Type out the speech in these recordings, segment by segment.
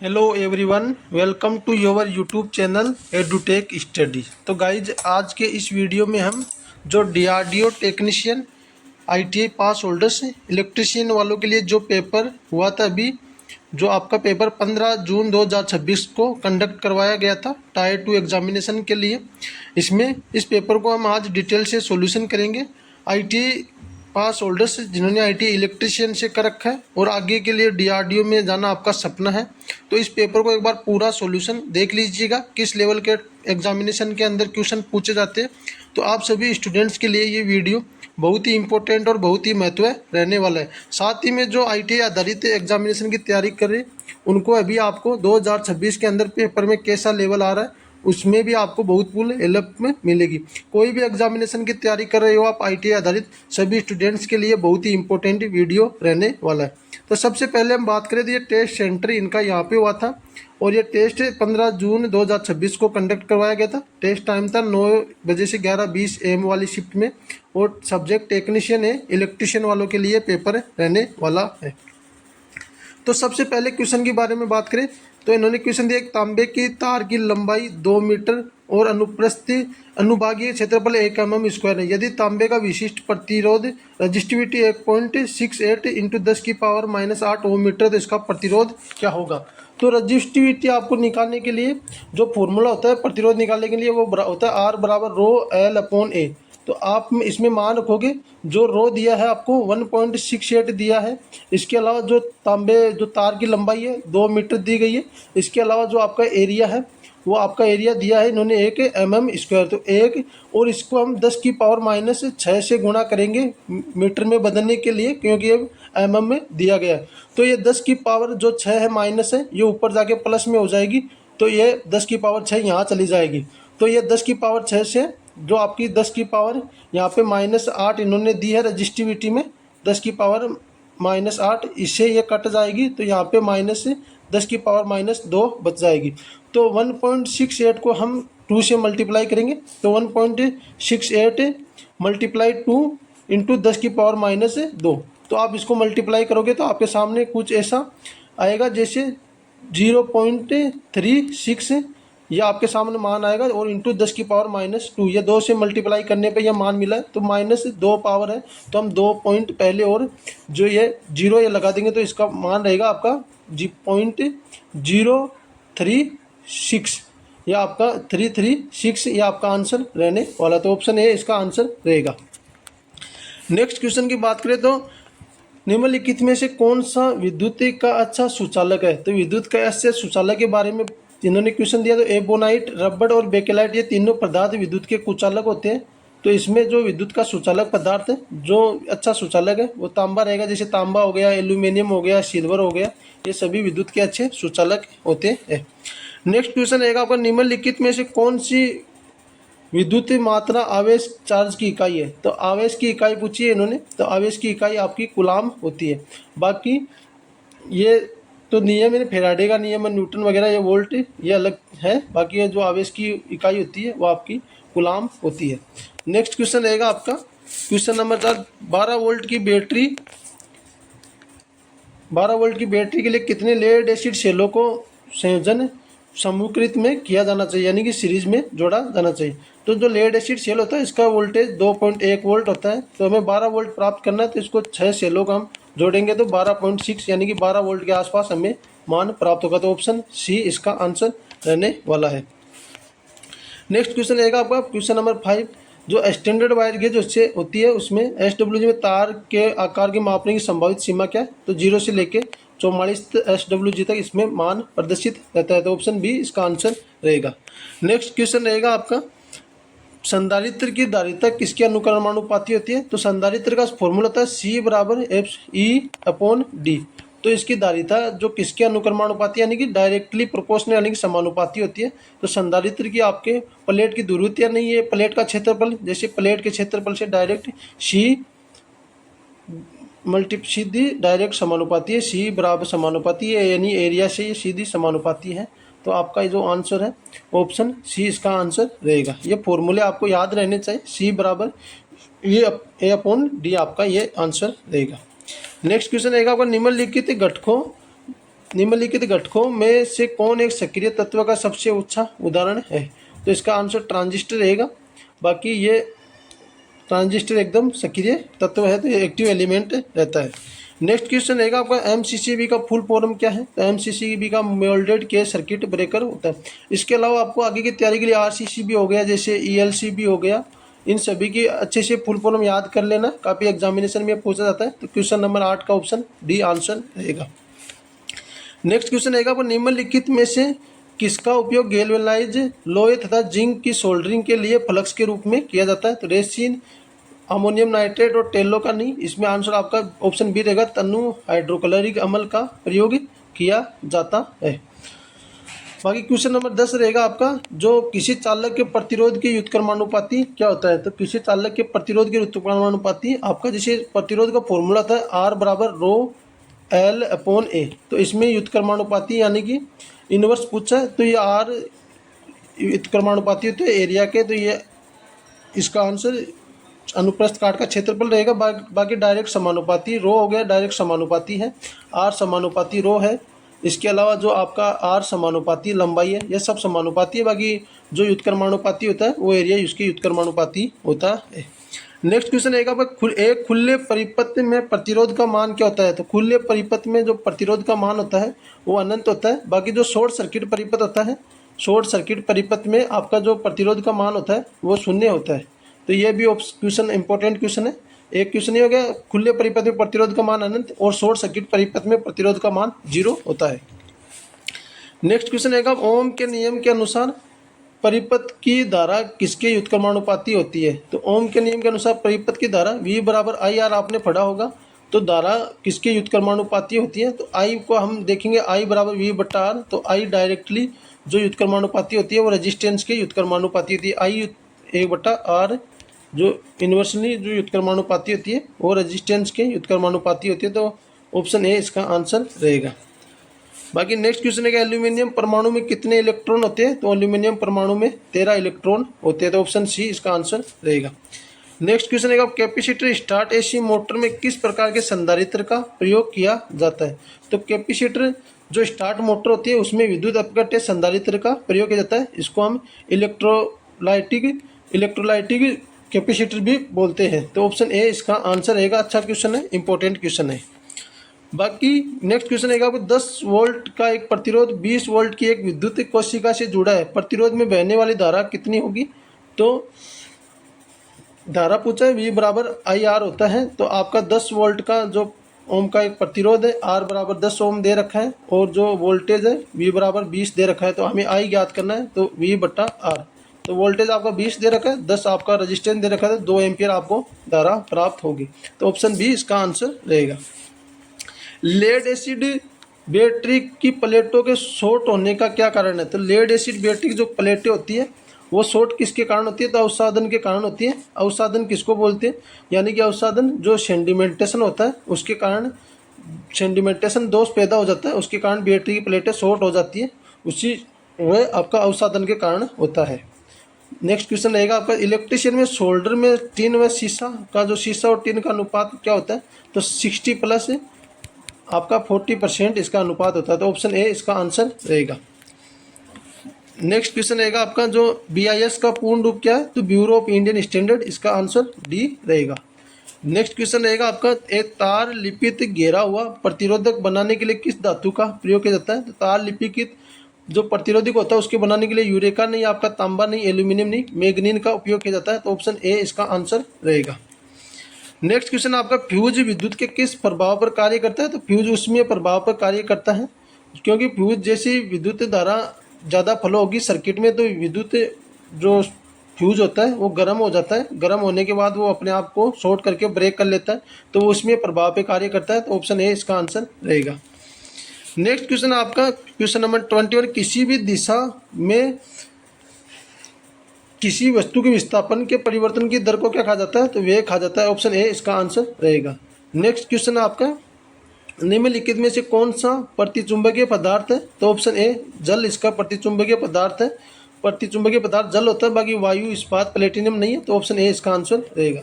Hello everyone, welcome to your YouTube channel Edutech study. तो guys, आज के इस वीडियो में हम जो DRDO technician ITI pass holders electrician वालों के लिए जो पेपर हुआ था अभी, जो आपका पेपर 15 जून 2026 को कंडक्ट करवाया गया था टायर 2 एग्जामिनेशन के लिए। इसमें इस पेपर को हम आज डिटेल से सॉल्यूशन करेंगे। आईटीआई पास होल्डर्स जिन्होंने आईटीआई इलेक्ट्रिशियन से कर रखा है और आगे के लिए डीआरडीओ में जाना आपका सपना है, तो इस पेपर को एक बार पूरा सॉल्यूशन देख लीजिएगा किस लेवल के एग्जामिनेशन के अंदर क्वेश्चन पूछे जाते हैं। तो आप सभी स्टूडेंट्स के लिए ये वीडियो बहुत ही इंपॉर्टेंट और बहुत ही महत्व रहने वाला है। साथ ही में जो आईटीआई आधारित एग्जामिनेशन की तैयारी कर रहे हैं उनको अभी आपको 2026 के अंदर पेपर में कैसा लेवल आ रहा है उसमें भी आपको बहुत फुल हेल्प में मिलेगी। कोई भी एग्जामिनेशन की तैयारी कर रहे हो आप, आईटीआई आधारित सभी स्टूडेंट्स के लिए बहुत ही इंपॉर्टेंट वीडियो रहने वाला है। तो सबसे पहले हम बात करें तो ये टेस्ट सेंटर इनका यहाँ पे हुआ था और ये टेस्ट 15 जून 2026 को कंडक्ट करवाया गया था। टेस्ट टाइम था 9 बजे से 11:20 AM वाली शिफ्ट में और सब्जेक्ट टेक्नीशियन है, इलेक्ट्रिशियन वालों के लिए पेपर रहने वाला है। तो सबसे पहले क्वेश्चन के बारे में बात करें तो इन्होंने क्वेश्चन दिया, एक तांबे की तार की लंबाई 2 मीटर और अनुभागीय क्षेत्रफल 1 mm² है। यदि तांबे का विशिष्ट प्रतिरोध रजिस्टिविटी 1.68 × 10⁻⁻8 ओम मीटर, तो इसका प्रतिरोध क्या होगा। तो रजिस्टिविटी आपको निकालने के लिए जो फॉर्मूला होता है प्रतिरोध निकालने के लिए वो होता है R = ρL/A। तो आप इसमें मान रखोगे जो रो दिया है आपको 1.68 दिया है। इसके अलावा जो तार की लंबाई है 2 मीटर दी गई है। इसके अलावा जो आपका एरिया है वो आपका एरिया दिया है इन्होंने 1 mm²। तो 1 और इसको हम 10⁻⁻6 से गुणा करेंगे मीटर में बदलने के लिए, क्योंकि ये mm में दिया गया है। तो ये 10⁻6 है माइनस है, ये ऊपर जाके प्लस में हो जाएगी, तो ये 10⁻6 यहाँ चली जाएगी। तो ये 10⁻6 से जो आपकी 10⁻, यहाँ पे -8 इन्होंने दी है रजिस्टिविटी में, 10⁻−8 इससे ये कट जाएगी, तो यहाँ पे -10⁻−2 बच जाएगी। तो 1.68 को हम 2 से मल्टीप्लाई करेंगे, तो 1.68 × 2 × 10⁻−2। तो आप इसको मल्टीप्लाई करोगे तो आपके सामने कुछ ऐसा आएगा जैसे 0.36 यह आपके सामने मान आएगा और इंटू 10⁻−2, ये 2 से मल्टीप्लाई करने पे यह मान मिला है, तो -2 पावर है, तो हम 2 पॉइंट पहले और जो ये 0 ये लगा देंगे, तो इसका मान रहेगा आपका 0.036, यह आपका 336 यह आपका आंसर रहने वाला। तो ऑप्शन ए इसका आंसर रहेगा। नेक्स्ट क्वेश्चन की बात करें तो निम्नलिखित में से कौन सा विद्युत का अच्छा सुचालक है। तो विद्युत का अच्छे सुचालक के बारे में इन्होंने क्वेश्चन दिया, तो एबोनाइट, रबड़ और बेकेलाइट ये तीनों पदार्थ विद्युत के कुचालक होते हैं। तो इसमें जो विद्युत का सुचालक पदार्थ है जो अच्छा सुचालक है वो तांबा रहेगा। जैसे तांबा हो गया, एल्यूमिनियम हो गया, सिल्वर हो गया, ये सभी विद्युत के अच्छे सुचालक होते हैं। नेक्स्ट क्वेश्चन रहेगा आपका, निम्नलिखित में से कौन सी विद्युत मात्रा आवेश चार्ज की इकाई है। तो आवेश की इकाई पूछी है इन्होंने, तो आवेश की इकाई आपकी कूलाम होती है। बाकी ये तो नियम है फैराडे का नियम है, न्यूटन वगैरह, ये वोल्ट ये अलग है। बाकी ये जो आवेश की इकाई होती है वो आपकी कूलाम होती है। नेक्स्ट क्वेश्चन रहेगा आपका क्वेश्चन नंबर 4, 12 वोल्ट की बैटरी के लिए कितने लेड एसिड सेलों को संयोजन समूहीकृत में किया जाना चाहिए, यानी कि सीरीज में जोड़ा जाना चाहिए। तो जो लेड एसिड सेल होता है इसका वोल्टेज 2.1 वोल्ट होता है, तो हमें 12 वोल्ट प्राप्त करना है, तो इसको 6 सेलों का हम जोड़ेंगे तो 12.6 यानी कि 12 वोल्ट के आसपास हमें मान प्राप्त होगा। तो ऑप्शन सी इसका आंसर रहने वाला है। नेक्स्ट क्वेश्चन रहेगा आपका क्वेश्चन नंबर 5, जो स्टैंडर्ड वायर गेज उससे होती है उसमें SWG में तार के आकार की मापने की संभावित सीमा क्या है। तो 0 से लेके 44 SWG तक इसमें मान प्रदर्शित रहता है। तो ऑप्शन बी इसका आंसर रहेगा। नेक्स्ट क्वेश्चन रहेगा आपका, संधारित्र की धारिता किसके अनुक्रमानुपाती होती है। तो संधारित्र का फॉर्मूला होता है C = FE/D। तो इसकी धारिता जो किसके अनुक्रमानुपाती यानी कि डायरेक्टली प्रोपोर्शनल यानी कि समानुपाती होती है। तो संधारित्र की आपके प्लेट की दूरत्व नहीं है, प्लेट का क्षेत्रफल, जैसे प्लेट के क्षेत्रफल से डायरेक्ट सीधी डायरेक्ट समानुपाती है, C बराबर समानुपाती है, यानी एरिया से ये सीधी समानुपाती है। तो आपका जो आंसर है ऑप्शन सी इसका आंसर रहेगा। ये फॉर्मूले आपको याद रहने चाहिए, C = A/D आपका ये आंसर रहेगा। नेक्स्ट क्वेश्चन रहेगा आपका, निम्नलिखित घटकों निम्नलिखित घटकों में से कौन एक सक्रिय तत्व का सबसे अच्छा उदाहरण है? तो इसका आंसर ट्रांजिस्टर रहेगा। बाकी ये ट्रांजिस्टर एकदम सक्रिय तत्व है, तो ये एक्टिव एलिमेंट रहता है। नेक्स्ट क्वेश्चन रहेगा आपका एमसीसीबी का फुल फॉर्म क्या है? तो एमसीसीबी का मोल्डेड के सर्किट ब्रेकर होता है। इसके अलावा आपको आगे की तैयारी के लिए आरसीसीबी हो गया, जैसे ईएलसीबी हो गया, इन सभी की अच्छे से फुल फॉर्म याद कर लेना, काफ़ी एग्जामिनेशन में पूछा जाता है। तो क्वेश्चन नंबर 8 का ऑप्शन डी आंसर रहेगा। नेक्स्ट क्वेश्चन रहेगा आपको निम्नलिखित में से किसका उपयोग गैल्वेनाइज लोहे तथा जिंक की सोल्डरिंग के लिए फ्लक्स के रूप में किया जाता है? तो रेसिन, अमोनियम नाइट्रेट और टेलो का नहीं। इसमें आंसर आपका ऑप्शन बी रहेगा, तनु हाइड्रोक्लोरिक अम्ल का प्रयोग किया जाता है। बाकी क्वेश्चन नंबर 10 रहेगा आपका, जो किसी चालक के प्रतिरोध के व्युत्क्रमानुपाती क्या होता है? तो किसी चालक के प्रतिरोध के व्युत्क्रमानुपाती आपका जैसे प्रतिरोध का फॉर्मूला था R बराबर रो L अपॉन A, तो इसमें व्युत्क्रमानुपाती यानी कि इनवर्स पूछा है, तो ये R व्युत्क्रमानुपाती होते हैं एरिया के, तो ये इसका आंसर अनुप्रस्थ काट का क्षेत्रफल रहेगा। बाकी डायरेक्ट समानुपाती रो हो गया, डायरेक्ट समानुपाती है, R समानुपाती रो है। इसके अलावा जो आपका R समानुपाती लंबाई है, यह सब समानुपाती है। बाकी जो व्युत्क्रमानुपाती होता है वो एरिया उसकी व्युत्क्रमानुपाती होता है। नेक्स्ट क्वेश्चन रहेगा एक खुले परिपथ में प्रतिरोध का मान क्या होता है? तो खुले परिपथ में जो प्रतिरोध का मान होता है वो अनंत होता है। बाकी जो शॉर्ट सर्किट परिपथ होता है, शॉर्ट सर्किट परिपथ में आपका जो प्रतिरोध का मान होता है वो शून्य होता है। तो ये भी क्वेश्चन इंपॉर्टेंट क्वेश्चन है। एक क्वेश्चन ये हो गया, खुले परिपथ में प्रतिरोध का मान अनंत और शॉर्ट सर्किट परिपथ में प्रतिरोध का मान 0 होता है। नेक्स्ट क्वेश्चन रहेगा, ओम के नियम के अनुसार परिपथ की धारा किसके व्युत्क्रमानुपाती होती है? तो ओम के नियम के अनुसार परिपथ की धारा V बराबर IR आपने पढ़ा होगा, तो धारा किसके व्युत्क्रमानुपाती होती है? तो I को हम देखेंगे I बराबर V बटा R, तो I डायरेक्टली जो व्युत्क्रमानुपाती होती है वो रेजिस्टेंस के व्युत्क्रमानुपाती होती है। I 1 बटा R जो इन्वर्सली जो व्युत्क्रमानुपाती होती है वो रेजिस्टेंस के व्युत्क्रमानुपाती होती है, तो ऑप्शन ए इसका आंसर रहेगा। बाकी नेक्स्ट क्वेश्चन है कि एल्यूमिनियम परमाणु में कितने इलेक्ट्रॉन होते हैं? तो एल्यूमिनियम परमाणु में 13 इलेक्ट्रॉन होते हैं, तो ऑप्शन सी इसका आंसर रहेगा। नेक्स्ट क्वेश्चन है कैपेसिटर स्टार्ट एसी मोटर में किस प्रकार के संधारित्र का प्रयोग किया जाता है? तो कैपेसिटर जो स्टार्ट मोटर होती है उसमें विद्युत अपघट्य संधारित्र का प्रयोग किया जाता है। इसको हम इलेक्ट्रोलाइटिक कैपेसिटर भी बोलते हैं, तो ऑप्शन ए इसका आंसर रहेगा। अच्छा क्वेश्चन है, इंपॉर्टेंट क्वेश्चन है। बाकी नेक्स्ट क्वेश्चन है 10 वोल्ट का एक प्रतिरोध 20 वोल्ट की एक विद्युत कोशिका से जुड़ा है, प्रतिरोध में बहने वाली धारा कितनी होगी? तो धारा पूछा है V बराबर IR होता है, तो आपका 10 वोल्ट का जो ओम का एक प्रतिरोध है R बराबर 10 ओम दे रखा है और जो वोल्टेज है V बराबर 20 दे रखा है, तो हमें I ज्ञात करना है, तो V बटा R। तो वोल्टेज आपका 20 दे रखा है, 10 आपका रजिस्टेंस दे रखा है, तो 2 एम्पियर आपको धारा प्राप्त होगी, तो ऑप्शन बी इसका आंसर रहेगा। लेड एसिड बैटरी की प्लेटों के शॉर्ट होने का क्या कारण है? तो लेड एसिड बैटरी की जो प्लेटें होती है वो शॉर्ट किसके कारण होती है? तो अवसादन के कारण होती है। अवसादन किसको बोलते हैं? यानी कि अवसादन जो सेंडिमेंटेशन होता है उसके कारण, सेंडिमेंटेशन दोष पैदा हो जाता है, उसके कारण बैटरी की प्लेटें शॉर्ट हो जाती है, उसी वह आपका अवसादन के कारण होता है। नेक्स्ट क्वेश्चन रहेगा आपका इलेक्ट्रिशियन में सोल्डर में टिन व शीशा का जो शीशा और टिन का अनुपात क्या होता है? तो 60 प्लस आपका 40% इसका अनुपात होता है, तो ऑप्शन ए इसका आंसर रहेगा। नेक्स्ट क्वेश्चन रहेगा आपका जो BIS का पूर्ण रूप क्या है? तो ब्यूरो ऑफ इंडियन स्टैंडर्ड, इसका आंसर डी रहेगा। नेक्स्ट क्वेश्चन रहेगा आपका एक तार लिपित घेरा हुआ प्रतिरोधक बनाने के लिए किस धातु का प्रयोग किया जाता है? तो तार लिपित जो प्रतिरोधक होता है उसके बनाने के लिए यूरेका नहीं, आपका तांबा नहीं, एल्यूमिनियम नहीं, मैग्नीन का उपयोग किया जाता है, तो ऑप्शन ए इसका आंसर रहेगा। नेक्स्ट क्वेश्चन आपका फ्यूज विद्युत के किस प्रभाव पर कार्य करता है? तो फ्यूज उसमें प्रभाव पर कार्य करता है, क्योंकि फ्यूज जैसी विद्युत धारा ज़्यादा फ्लो होगी सर्किट में, तो विद्युत जो फ्यूज होता है वो गर्म हो जाता है, गर्म होने के बाद वो अपने आप को शॉर्ट करके ब्रेक कर लेता है, तो वो उसमें प्रभाव पे कार्य करता है, तो ऑप्शन ए इसका आंसर रहेगा। नेक्स्ट क्वेश्चन आपका क्वेश्चन नंबर 21 किसी भी दिशा में किसी वस्तु के विस्थापन के परिवर्तन की दर को क्या कहा जाता है? तो वह कहा जाता है, ऑप्शन ए इसका आंसर रहेगा। नेक्स्ट क्वेश्चन आपका निम्नलिखित में से कौन सा प्रतिचुंबकीय पदार्थ है? तो ऑप्शन ए जल इसका प्रतिचुंबकीय पदार्थ है। प्रतिचुंबकीय पदार्थ जल होता है, बाकी वायु, इस्पात, प्लेटिनम नहीं है, तो ऑप्शन ए इसका आंसर रहेगा।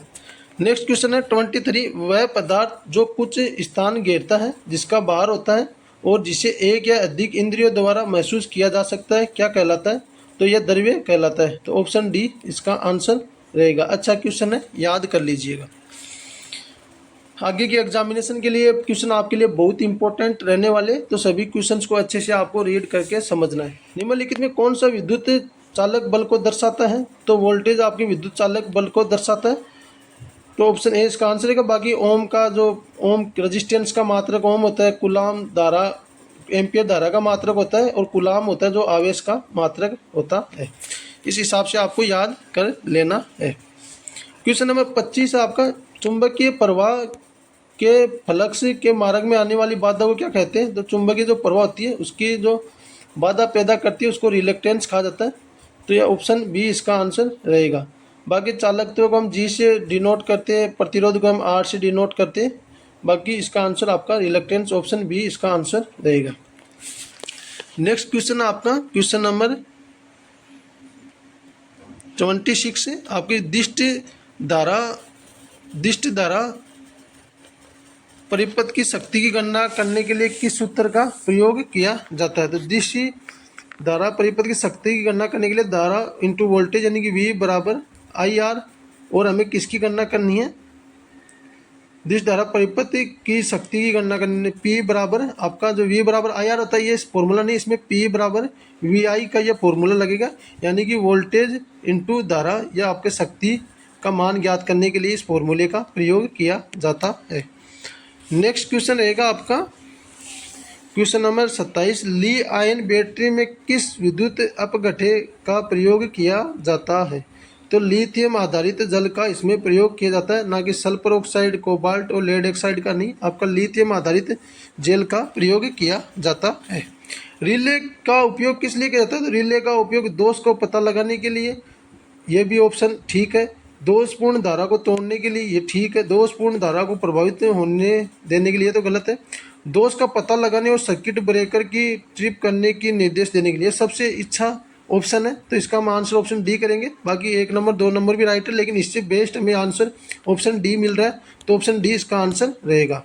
नेक्स्ट क्वेश्चन है 23 वह पदार्थ जो कुछ स्थान घेरता है जिसका भार होता है और जिसे एक या अधिक इंद्रियों द्वारा महसूस किया जा सकता है क्या कहलाता है? तो यह द्रव्य कहलाता है। तो ऑप्शन डी इसका आंसर रहेगा। अच्छा क्वेश्चन है, याद कर लीजिएगा। आगे के एग्जामिनेशन के लिए क्वेश्चन आपके लिए बहुत इंपॉर्टेंट रहने वाले, तो सभी क्वेश्चंस को अच्छे से आपको रीड करके समझना है। निम्नलिखित में कौन सा विद्युत चालक बल को दर्शाता है? तो वोल्टेज आपके विद्युत चालक बल को दर्शाता है। तो ऑप्शन ए इसका आंसर है। बाकी ओम का जो ओम रेजिस्टेंस का मात्रक ओम होता है, कूलाम धारा एम्पियर धारा का मात्रक होता है, और कूलाम होता है जो आवेश का मात्रक होता है। इस हिसाब से आपको याद कर लेना है। क्वेश्चन नंबर 25 आपका, चुंबकीय प्रवाह के फ्लक्स के मार्ग में आने वाली बाधा को क्या कहते हैं? तो चुंबकीय जो प्रवाह होती है उसकी जो बाधा पैदा करती है उसको रिलेक्टेंस कहा जाता है। तो यह ऑप्शन बी इसका आंसर रहेगा। बाकी चालकत्व को हम जी से डिनोट करते हैं, प्रतिरोध को हम आर से डिनोट करते हैं। बाकी इसका आंसर आपका रिलेक्टेंस, ऑप्शन बी इसका आंसर रहेगा। नेक्स्ट क्वेश्चन आपका क्वेश्चन नंबर 26 है। आपकी दिष्ट धारा परिपथ की शक्ति की गणना करने के लिए किस सूत्र का प्रयोग किया जाता है? तो दिष्ट धारा परिपथ की शक्ति की गणना करने के लिए धारा इंटू वोल्टेज यानी कि V बराबर IR, और हमें किसकी गणना करनी है? दिष्ट धारा परिपथ की शक्ति की गणना करने P बराबर आपका जो V बराबर IR होता है, ये फॉर्मूला नहीं, इसमें P बराबर VI का यह फॉर्मूला लगेगा, यानी कि वोल्टेज इंटू धारा या आपके शक्ति का मान ज्ञात करने के लिए इस फॉर्मूले का प्रयोग किया जाता है। नेक्स्ट क्वेश्चन रहेगा आपका क्वेश्चन नंबर 27, ली आयन बैटरी में किस विद्युत अपघट्य का प्रयोग किया जाता है? तो लिथियम आधारित जल का इसमें प्रयोग किया जाता है, ना कि सल्फर ऑक्साइड, कोबाल्ट और लेड ऑक्साइड का नहीं, आपका लिथियम आधारित जेल का प्रयोग किया जाता है। रिले का उपयोग किस लिए किया जाता है? तो रिले का उपयोग दोष को पता लगाने के लिए, यह भी ऑप्शन ठीक है। दोषपूर्ण धारा को तोड़ने के लिए, ये ठीक है। दोषपूर्ण धारा को प्रभावित होने देने के लिए तो गलत है। दोष का पता लगाने और सर्किट ब्रेकर की ट्रिप करने की निर्देश देने के लिए सबसे अच्छा ऑप्शन है। तो इसका हम आंसर ऑप्शन डी करेंगे। बाकी 1 नंबर 2 नंबर भी राइट है, लेकिन इससे बेस्ट हमें आंसर ऑप्शन डी मिल रहा है, तो ऑप्शन डी इसका आंसर रहेगा।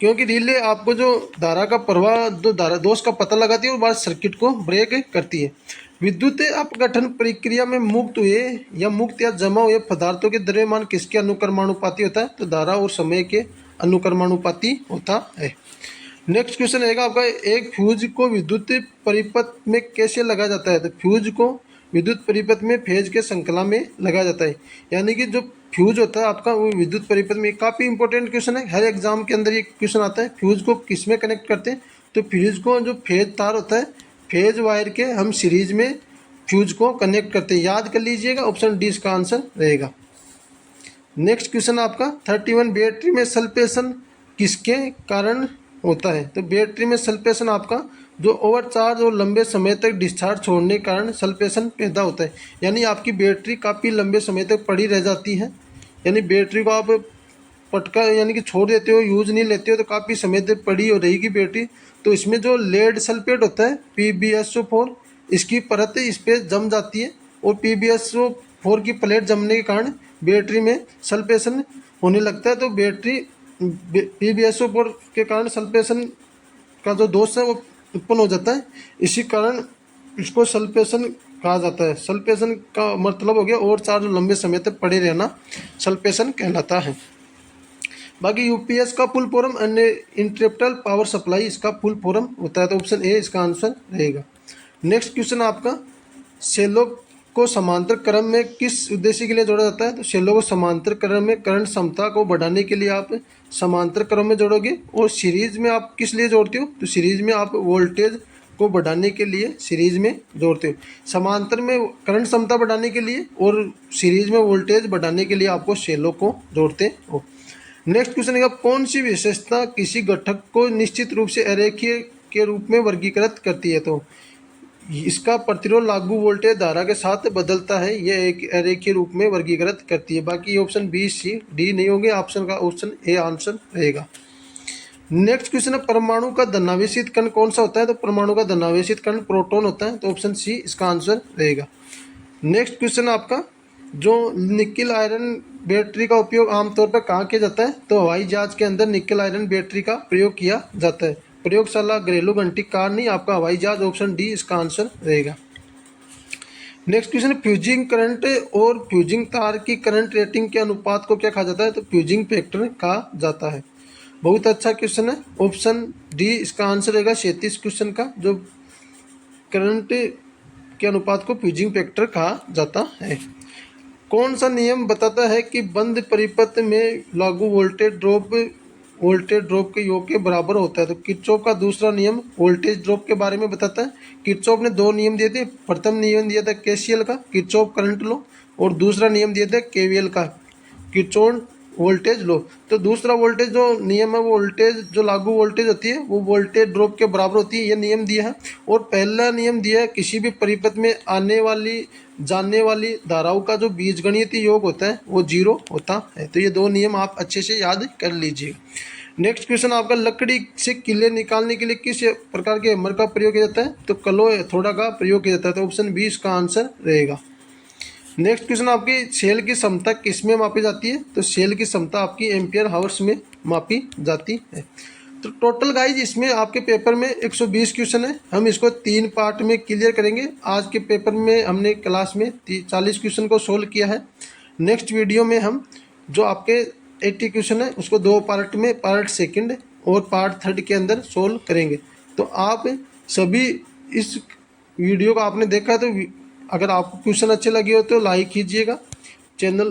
क्योंकि रिले आपको जो धारा का प्रवाह, जो धारा दोष का पता लगाती है और बाद सर्किट को ब्रेक करती है। विद्युत अपघटन प्रक्रिया में मुक्त हुए या जमा हुए पदार्थों के द्रव्यमान किसके अनुक्रमानुपाती होता है? तो धारा और समय के अनुक्रमानुपाती होता है। नेक्स्ट क्वेश्चन रहेगा आपका, एक फ्यूज को विद्युत परिपथ में कैसे लगाया जाता है? तो फ्यूज को विद्युत परिपथ में फेज के श्रृंखला में लगाया जाता है, यानी कि जो फ्यूज होता है आपका वो विद्युत परिपथ में। काफ़ी इंपॉर्टेंट क्वेश्चन है, हर एग्जाम के अंदर ये क्वेश्चन आता है। फ्यूज को किस में कनेक्ट करते हैं? तो फ्यूज को जो फेज तार होता है, फेज वायर के हम सीरीज में फ्यूज को कनेक्ट करते हैं। याद कर लीजिएगा, ऑप्शन डी इसका आंसर रहेगा। नेक्स्ट क्वेश्चन आपका 31, बैटरी में सल्फेशन किसके कारण होता है? तो बैटरी में सल्फेशन आपका जो ओवरचार्ज और लंबे समय तक डिस्चार्ज छोड़ने के कारण सल्फेशन पैदा होता है, यानी आपकी बैटरी काफ़ी लंबे समय तक पड़ी रह जाती है, यानी बैटरी को आप पटका यानी कि छोड़ देते हो, यूज नहीं लेते हो, तो काफ़ी समय तक पड़ी हो रहेगी बैटरी। तो इसमें जो लेड सल्फेट होता है PbSO4, इसकी परत इस पर जम जाती है, और PbSO4 की प्लेट जमने के कारण बैटरी में सल्फेशन होने लगता है। तो बैटरी PbSO4 के कारण सल्फेशन का जो दोष है वो उत्पन्न हो जाता है, इसी कारण इसको सल्फेशन कहा जाता है। सल्फेशन का मतलब हो गया और चार्ज लंबे समय तक पड़े रहना, सल्फेशन कहलाता है। बाकी यूपीएस का full form uninterruptible power supply, इसका फुल फॉर्म होता है, तो ऑप्शन ए इसका आंसर रहेगा। नेक्स्ट क्वेश्चन आपका, सेलो को समांतर क्रम में किस उद्देश्य के लिए जोड़ा जाता है? तो सेलो को समांतर क्रम में करंट क्षमता को बढ़ाने के लिए आप समांतर क्रम में जोड़ोगे, और सीरीज में आप किस लिए जोड़ते हो? तो सीरीज में आप वोल्टेज को बढ़ाने के लिए सीरीज में जोड़ते हो। समांतर में करंट क्षमता बढ़ाने के लिए और सीरीज में वोल्टेज बढ़ाने के लिए आपको सेलो को जोड़ते हो। नेक्स्ट क्वेश्चन है, कौन सी विशेषता किसी घटक को निश्चित रूप से अरेखीय के रूप में वर्गीकृत करती है? तो इसका प्रतिरोध लागू वोल्टेज धारा के साथ बदलता है, यह एक अरेखीय रूप में वर्गीकृत करती है। बाकी ऑप्शन बी सी डी नहीं होंगे, ऑप्शन का ऑप्शन ए आंसर रहेगा। नेक्स्ट क्वेश्चन है, परमाणु का धनावेशित कण कौन सा होता है? तो परमाणु का धनावेशित कण प्रोटॉन होता है, तो ऑप्शन सी इसका आंसर रहेगा। नेक्स्ट क्वेश्चन आपका, जो निकिल आयरन बैटरी का उपयोग आमतौर पर कहाँ किया जाता है? तो हवाई जहाज के अंदर निकल आयरन बैटरी का प्रयोग किया जाता है। प्रयोगशाला, घरेलू घंटी, कार नहीं, आपका हवाई जहाज, ऑप्शन डी इसका आंसर रहेगा। नेक्स्ट क्वेश्चन, फ्यूजिंग करंट और फ्यूजिंग तार की करंट रेटिंग के अनुपात को क्या कहा जाता है? तो फ्यूजिंग फैक्टर कहा जाता है। बहुत अच्छा क्वेश्चन है, ऑप्शन डी इसका आंसर रहेगा 37 क्वेश्चन का, जो करंट के अनुपात को फ्यूजिंग फैक्टर कहा जाता है। कौन सा नियम बताता है कि बंद परिपथ में लागू वोल्टेज ड्रॉप के योग के बराबर होता है? तो किरचॉफ का दूसरा नियम वोल्टेज ड्रॉप के बारे में बताता है। किरचॉफ ने दो नियम दिए थे। प्रथम नियम दिया था केसीएल का, किरचॉफ करंट लॉ, और दूसरा नियम दिया था केवीएल का, किरचॉफ वोल्टेज लो। तो दूसरा वोल्टेज जो नियम है, वो वोल्टेज जो लागू वोल्टेज होती है वो वोल्टेज ड्रॉप के बराबर होती है, ये नियम दिया है। और पहला नियम दिया है किसी भी परिपथ में आने वाली जाने वाली धाराओं का जो बीजगणितीय योग होता है वो 0 होता है। तो ये दो नियम आप अच्छे से याद कर लीजिए। नेक्स्ट क्वेश्चन आपका, लकड़ी से किले निकालने के लिए किस प्रकार के हैमर का प्रयोग किया जाता है? तो कलो हथौड़ा का प्रयोग किया जाता है। तो ऑप्शन बी इसका आंसर रहेगा। नेक्स्ट क्वेश्चन, आपकी सेल की क्षमता किस में मापी जाती है? तो सेल की क्षमता आपकी एम्पियर हावर्स में मापी जाती है। तो टोटल गाइज इसमें आपके पेपर में 120 क्वेश्चन है। हम इसको 3 पार्ट में क्लियर करेंगे। आज के पेपर में हमने क्लास में 40 क्वेश्चन को सोल्व किया है। नेक्स्ट वीडियो में हम जो आपके 80 क्वेश्चन है उसको 2 पार्ट में, पार्ट सेकंड और पार्ट थर्ड के अंदर सोल्व करेंगे। तो आप सभी इस वीडियो को आपने देखा, तो अगर आपको क्वेश्चन अच्छे लगे हो तो लाइक कीजिएगा। चैनल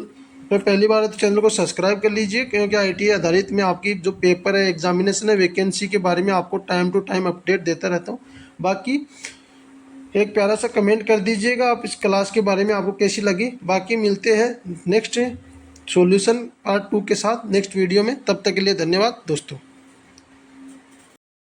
पर पहली बार है तो चैनल को सब्सक्राइब कर लीजिए, क्योंकि आईटीआई आधारित में आपकी जो पेपर है, एग्जामिनेशन है, वैकेंसी के बारे में आपको टाइम टू टाइम अपडेट देता रहता हूँ। बाकी एक प्यारा सा कमेंट कर दीजिएगा आप इस क्लास के बारे में आपको कैसी लगी। बाकी मिलते हैं नेक्स्ट सॉल्यूशन पार्ट 2 के साथ नेक्स्ट वीडियो में। तब तक के लिए धन्यवाद दोस्तों।